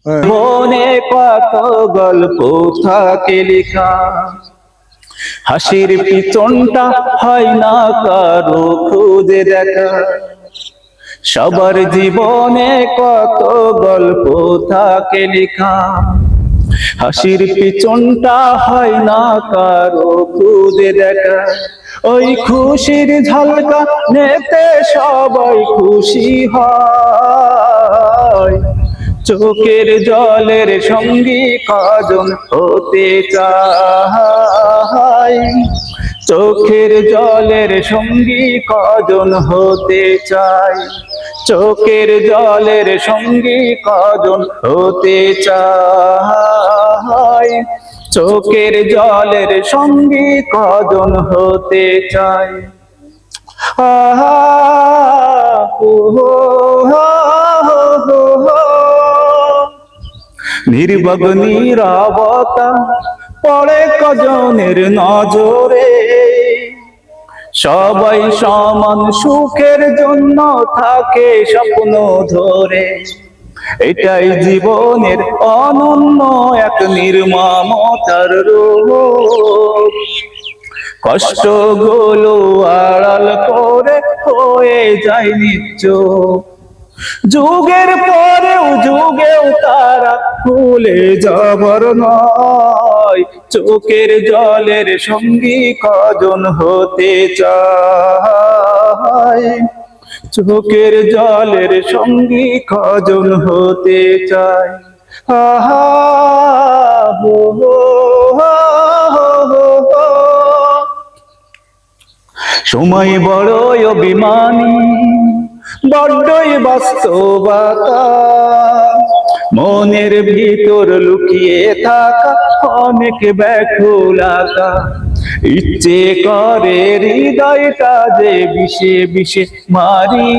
মনে কত গল্প থাকে লেখা, হাসির পিছনটা হয় না কারো খুঁজে দেখা। সবার জীবনে কত গল্প থাকে লেখা, হাসির পিছনটা হয় না কারো খুঁজে দেখা। ওই খুশির ঝলকা নেতে সবাই খুশি হয়, চোখের জলের সঙ্গী কজন হতে চায়, চোখের জলের সঙ্গী কজন হতে চায়, চোখের জলের সঙ্গী কজন হতে চায়, চোখের জলের সঙ্গী কজন হতে চায়। আহা হো হো হো হো হো। নির্বাক নীরবতা পড়ে কজনের নজরে, সবাই সমান সুখের জন্য থাকে স্বপ্ন ধরে। এটাই জীবনের অনন্য এক নির্মমতার রূপ, কষ্টগুলো আড়াল করে হয়ে যায় নিশ্চুপ। যুগের পরেও যুগেও তারা ভুলে যাবার নয়, চোখের জলের সঙ্গী কজন হতে চায়, চোখের জলের সঙ্গী কজন হতে চায়। আহা হো হো হো হো হো। সময় বড়ই অভিমানী, বড্ডই বাস্তবতা, মনের ভিতর লুকিয়ে থাকা অনেক ব্যাকুলতা। ইচ্ছে করে হৃদয়টা যে বিষে বিষে মারি,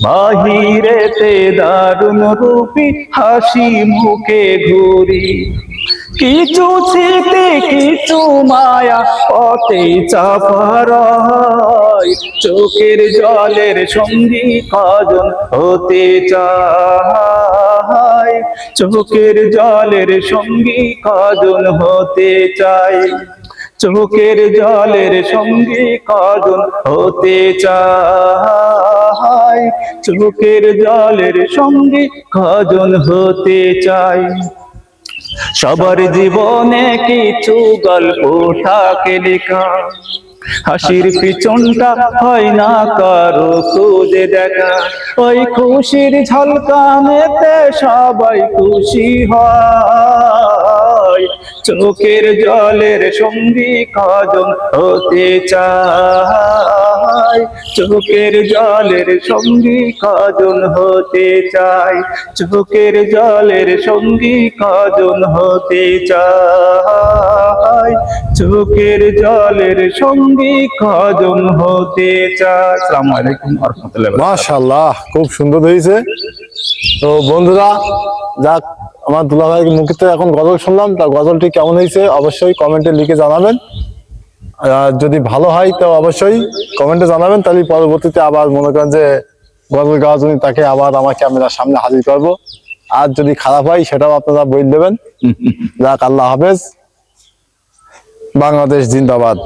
বাহিরেতে দারুণ রূপী হাসি মুখে ঘুরি। কিছু স্মৃতি কিছু মায়া পথে চাপা রয়, চোখের জলের সঙ্গী কজন হতে চায়, চোখের জলের সঙ্গী কজন হতে চায়, চোখের জলের সঙ্গী কজন হতে চায়, চোখের জলের সঙ্গী কজন হতে চায়। সবার জীবনে কিছু গল্প থাকে লেখা, হাসির পিছনটা হয় না কারো খুঁজে দেখা। ওই খুশির ঝলকানেতে সবাই খুশি হয়, চোখের জলের সঙ্গী কজন হতে চায়, চোখের জলের সঙ্গী কজন হতে চায়, চোখের জলের সঙ্গী কজন হতে চায়, চোখের জলের সঙ্গী কজন হতে চায়। আসসালামু আলাইকুম ওয়া রাহমাতুল্লাহি ওয়া বারাকাতুহু। মাশাআল্লাহ, খুব সুন্দর হয়েছে। তো বন্ধুরা, যাক, আমার দুলাভাইয়ের মুখে তো এখন গজল শুনলাম, তা গজলটি কেমন হয়েছে অবশ্যই কমেন্টে লিখে জানাবেন। আর যদি ভালো হয় তো অবশ্যই কমেন্টে জানাবেন, তাহলে পরবর্তীতে আবার মনে করেন যে গজল গাওয়ার জন্য তাকে আবার আমার ক্যামেরার সামনে হাজির করব। আর যদি খারাপ হয় সেটাও আপনারা বলে দেবেন। যাক, আল্লাহ হাফেজ, বাংলাদেশ জিন্দাবাদ।